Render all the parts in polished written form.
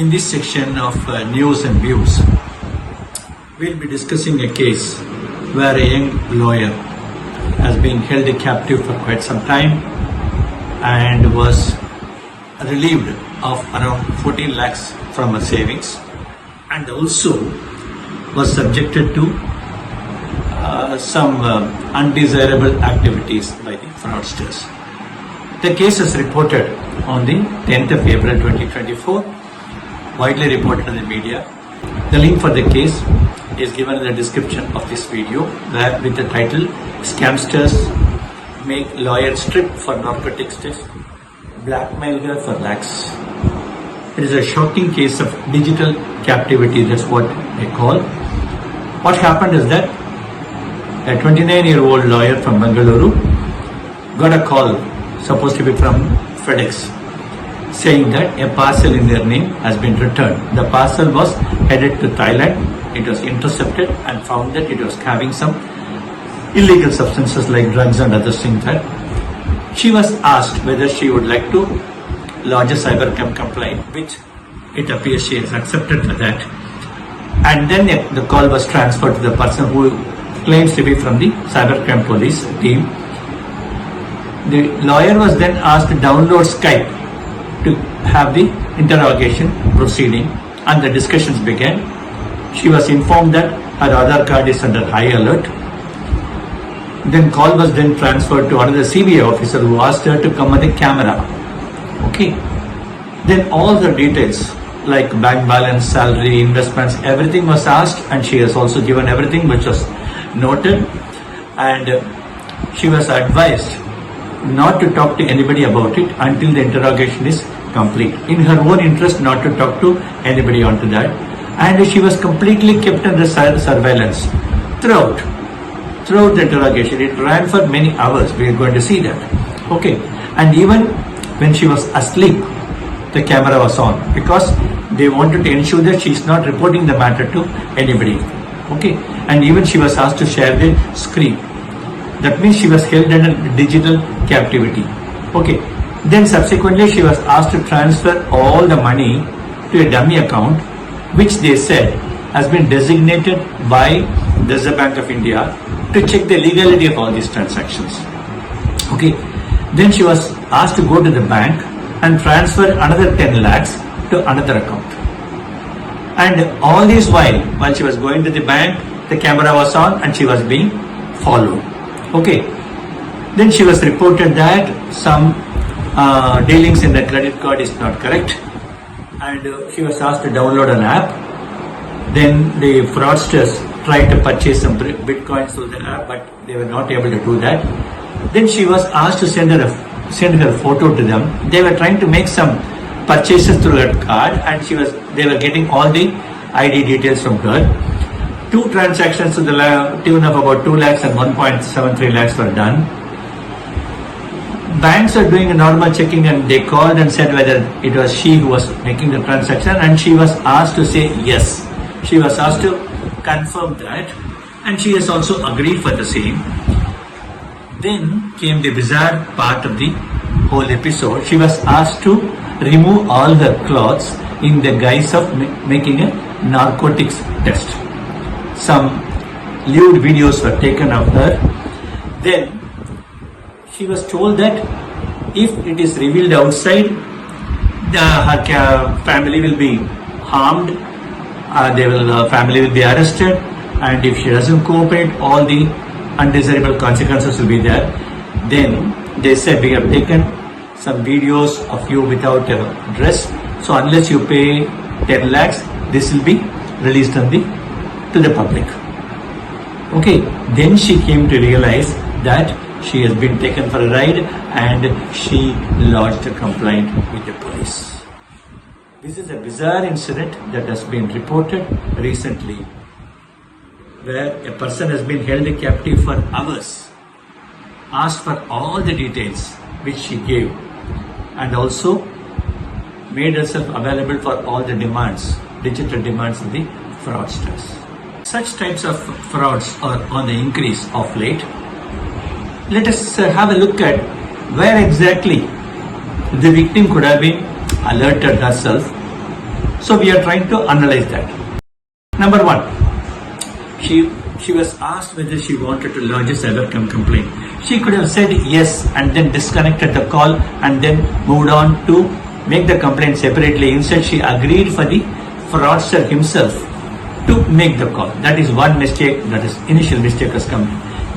In this section of news and views, we'll be discussing a case where a young lawyer has been held captive for quite some time and was relieved of around 14 lakhs from her savings, and also was subjected to some undesirable activities by the fraudsters. The case is reported on the 10th of April 2024, widely reported in the media. The link for the case is given in the description of this video, where with the title "Scamsters Make Lawyer Strip for Narcotics Test, Blackmail Her for Lakhs." It is a shocking case of digital captivity, that's what they call. What happened is that a 29-year-old lawyer from Bengaluru got a call, supposed to be from FedEx, saying that a parcel in their name has been returned. The parcel was headed to Thailand. It was intercepted and found that it was having some illegal substances like drugs and other things. That she was asked whether she would like to lodge a cybercrime complaint, which it appears she has accepted for that. And then the call was transferred to the person who claims to be from the cybercrime police team. The lawyer was then asked to download Skype to have the interrogation proceeding, and the discussions began. She was informed that her Aadhaar card is under high alert. Then call was then transferred to another CBI officer who asked her to come on the camera. Okay. Then all the details like bank balance, salary, investments, everything was asked, and she has also given everything which was noted, and she was advised not to talk to anybody about it until the interrogation is complete. In her own interest, not to talk to anybody onto that, and she was completely kept under surveillance throughout the interrogation. It ran for many hours. We are going to see that. Okay, and even when she was asleep, the camera was on, because they wanted to ensure that she is not reporting the matter to anybody. Okay, and even she was asked to share the screen. That means she was held under digital captivity. Okay. Then subsequently she was asked to transfer all the money to a dummy account, which they said has been designated by the Reserve Bank of India to check the legality of all these transactions. Okay. Then she was asked to go to the bank and transfer another 10 lakhs to another account. And all this while she was going to the bank, the camera was on and she was being followed. Okay. Then she was reported that some dealings in the credit card is not correct, and she was asked to download an app. Then the fraudsters tried to purchase some bitcoins through the app, but they were not able to do that. Then she was asked to send her photo to them. They were trying to make some purchases through her card, and they were getting all the ID details from her. 2 transactions to the tune of about 2 lakhs and 1.73 lakhs were done. Banks are doing a normal checking, and they called and said whether it was she who was making the transaction, and she was asked to say yes. She was asked to confirm that, and she has also agreed for the same. Then came the bizarre part of the whole episode. She was asked to remove all her clothes in the guise of making a narcotics test. Some lewd videos were taken of her. Then she was told that if it is revealed outside, her family will be harmed. Family will be arrested, and if she doesn't cooperate, all the undesirable consequences will be there. Then they said, we have taken some videos of you without a dress, so unless you pay 10 lakhs, this will be released to the public. Okay, then she came to realize that she has been taken for a ride, and she lodged a complaint with the police. This is a bizarre incident that has been reported recently, where a person has been held captive for hours, asked for all the details which she gave, and also made herself available for all the demands, digital demands of the fraudsters. Such types of frauds are on the increase of late. Let us have a look at where exactly the victim could have been alerted herself So we are trying to analyze that. Number one, she was asked whether she wanted to lodge a cybercrime complaint. She could have said yes and then disconnected the call and then moved on to make the complaint separately. Instead, she agreed for the fraudster himself to make the call. That is one mistake, that is initial mistake has come.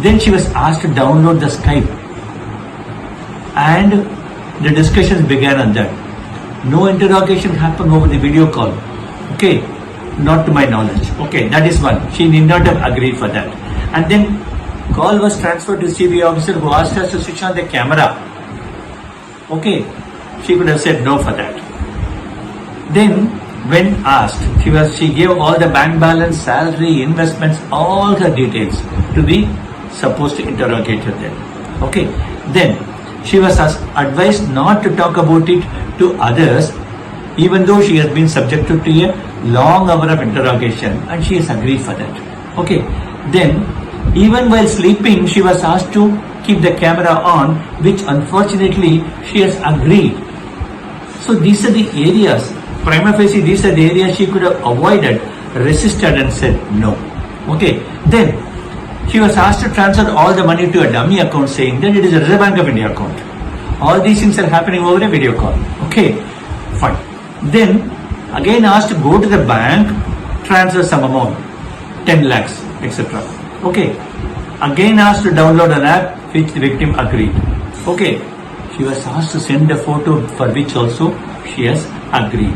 Then she was asked to download the Skype and the discussions began on that. No interrogation happened over the video call. Okay, not to my knowledge. Okay, that is one. She need not have agreed for that. And then call was transferred to CBI officer who asked us to switch on the camera. Okay, she could have said no for that. Then when asked, she gave all the bank balance, salary, investments, all her details to the supposed interrogator then. Okay, then she was advised not to talk about it to others, even though she has been subjected to a long hour of interrogation, and she has agreed for that. Okay, then even while sleeping, she was asked to keep the camera on, which unfortunately she has agreed. So these are the areas, prima facie, these are the areas she could have avoided, resisted and said no. Okay, then she was asked to transfer all the money to a dummy account, saying that it is a Reserve Bank of India account. All these things are happening over a video call. Okay, fine. Then again asked to go to the bank, transfer some amount, 10 lakhs, etc. Okay, again asked to download an app, which the victim agreed. Okay, she was asked to send a photo, for which also she has agreed.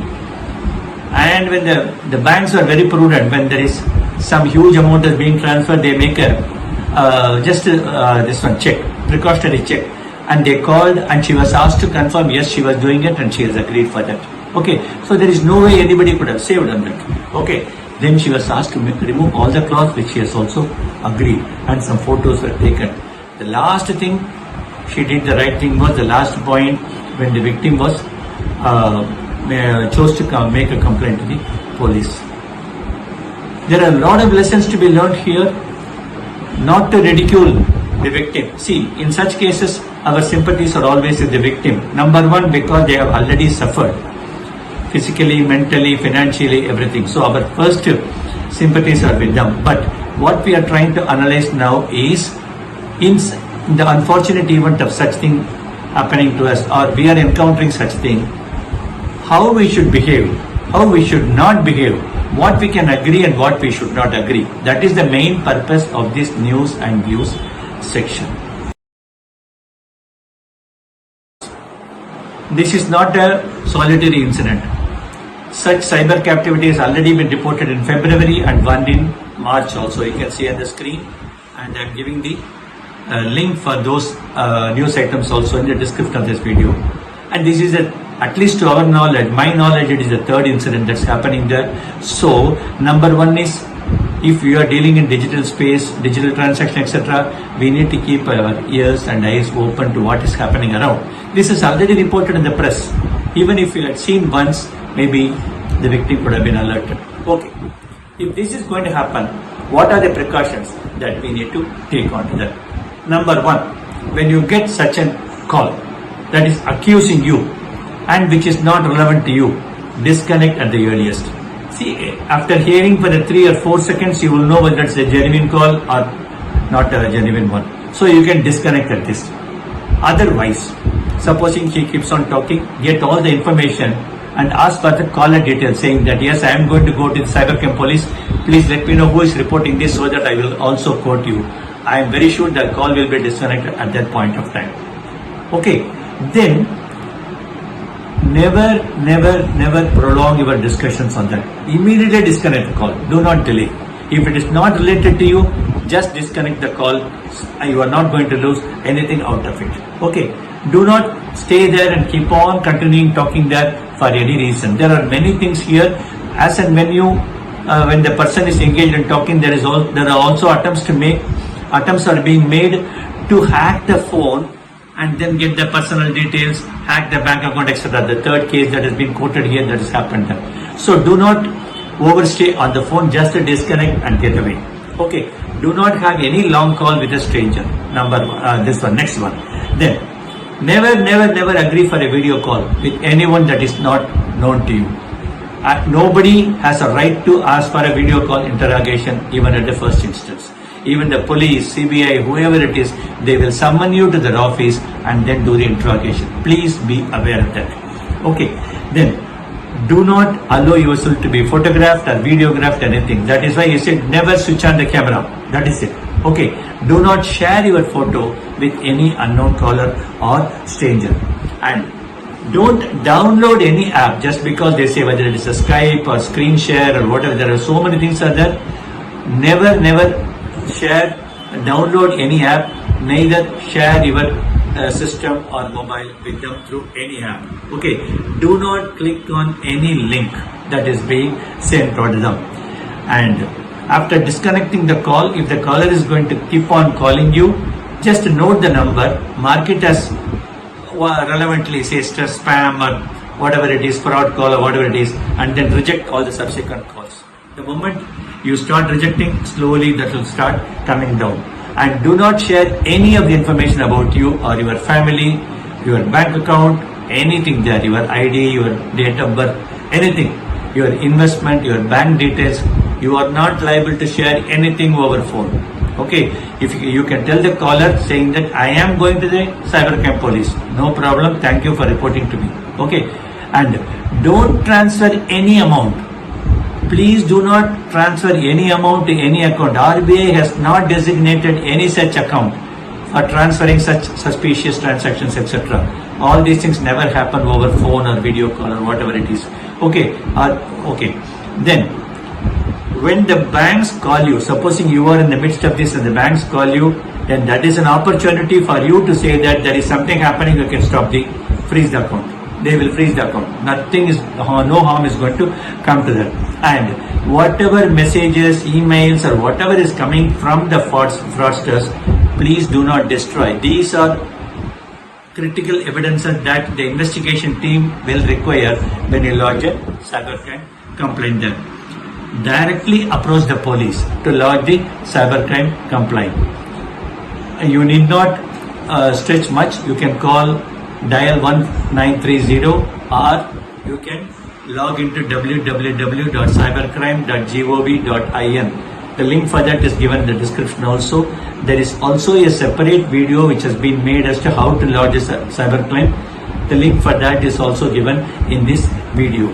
And when the banks are very prudent, when there is some huge amount is being transferred, they make a this one check, precautionary check, and they called and she was asked to confirm yes, she was doing it and she has agreed for that. Okay, so there is no way anybody could have saved on that. Okay, then she was asked to remove all the cloth, which she has also agreed, and some photos were taken. The last thing she did, the right thing, was the last point when the victim was chose to make a complaint to the police. There are a lot of lessons to be learned here. Not to ridicule the victim. See, in such cases, our sympathies are always with the victim. Number one, because they have already suffered physically, mentally, financially, everything. So our first sympathies are with them. But what we are trying to analyze now is, in the unfortunate event of such thing happening to us, or we are encountering such thing, how we should behave, how we should not behave, what we can agree and what we should not agree. That is the main purpose of this news and views section. This is not a solitary incident. Such cyber captivity has already been reported in February and one in March also. You can see on the screen, and I am giving the link for those news items also in the description of this video. And this is at least to our knowledge, my knowledge, it is the third incident that's happening there. So number one is, if we are dealing in digital space, digital transaction, etc., we need to keep our ears and eyes open to what is happening around. This is already reported in the press. Even if we had seen once, maybe the victim could have been alerted. Okay, if this is going to happen, what are the precautions that we need to take on to that? Number one, when you get such a call that is accusing you and which is not relevant to you, disconnect at the earliest. See, after hearing for the 3 or 4 seconds, you will know whether it's a genuine call or not a genuine one. So you can disconnect at this. Otherwise, supposing he keeps on talking, get all the information and ask for the caller details, saying that yes, I am going to go to the cybercrime police. Please let me know who is reporting this so that I will also quote you. I am very sure that call will be disconnected at that point of time. Okay, then never prolong your discussions on that. Immediately disconnect the call. Do not delay. If it is not related to you, just disconnect the call. You are not going to lose anything out of it. Okay. Do not stay there and keep on continuing talking there for any reason. There are many things here. As and when when the person is engaged in talking, there are also attempts are being made to hack the phone and then get the personal details, hack the bank account, etc. The third case that has been quoted here, that has happened. So do not overstay on the phone, just to disconnect and get away. Okay. Do not have any long call with a stranger. Next one. Then, never agree for a video call with anyone that is not known to you. Nobody has a right to ask for a video call interrogation even at the first instance. Even the police, CBI, whoever it is, they will summon you to their office and then do the interrogation. Please be aware of that. Okay, then do not allow yourself to be photographed or videographed, anything. That is why you said never switch on the camera. That is it. Okay, do not share your photo with any unknown caller or stranger. And don't download any app just because they say whether it is a Skype or screen share or whatever. There are so many things are there. Never share, download any app, neither share your system or mobile with them through any app. Okay, do not click on any link that is being sent to them. And after disconnecting the call, if the caller is going to keep on calling you, just note the number, mark it as relevantly, say spam or whatever it is, fraud call or whatever it is, and then reject all the subsequent calls. The moment you start rejecting, slowly that will start coming down. And do not share any of the information about you or your family, your bank account, anything there, your ID, your date of birth, anything, your investment, your bank details. You are not liable to share anything over phone. Okay, if you can tell the caller saying that I am going to the cybercrime police, no problem, thank you for reporting to me. Okay, and don't transfer any amount. Please do not transfer any amount to any account. RBI has not designated any such account for transferring such suspicious transactions, etc. All these things never happen over phone or video call or whatever it is. Okay, then when the banks call you, supposing you are in the midst of this and the banks call you, then that is an opportunity for you to say that there is something happening, you can freeze the account. They will freeze the account. No harm is going to come to that. And whatever messages, emails or whatever is coming from the fraudsters, please do not destroy. These are critical evidences that the investigation team will require when you lodge a cybercrime complaint there. Directly approach the police to lodge the cybercrime complaint. You need not stretch much. You can dial 1930 or you can log into www.cybercrime.gov.in. The link for that is given in the description also. There is also a separate video which has been made as to how to lodge a cybercrime. The link for that is also given in this video.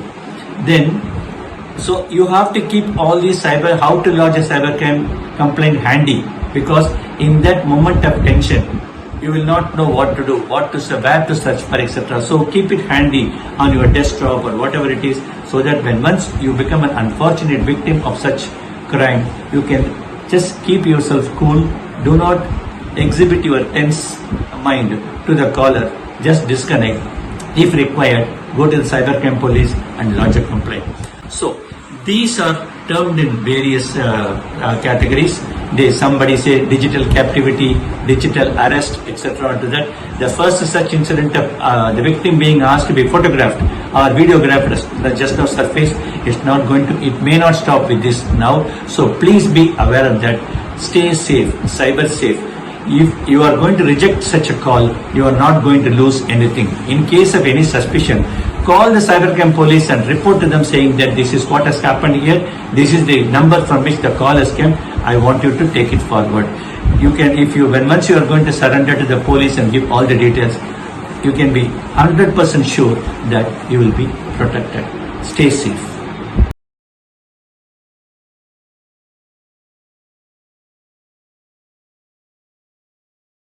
So you have to keep all these how to lodge a cybercrime complaint handy, because in that moment of tension, you will not know what to do, where to search for, etc. So keep it handy on your desktop or whatever it is, so that once you become an unfortunate victim of such crime, you can just keep yourself cool. Do not exhibit your tense mind to the caller. Just disconnect. If required, go to the cybercrime police and lodge a complaint. So these are termed in various categories. Somebody say digital captivity, digital arrest, etc. To that, the first such incident of the victim being asked to be photographed or videographed that just now surfaced, it may not stop with this now. So please be aware of that. Stay safe, cyber safe. If you are going to reject such a call, you are not going to lose anything. In case of any suspicion, call the cybercrime police and report to them saying that this is what has happened here. This is the number from which the call has come. I want you to take it forward. Once you are going to surrender to the police and give all the details, you can be 100% sure that you will be protected. Stay safe.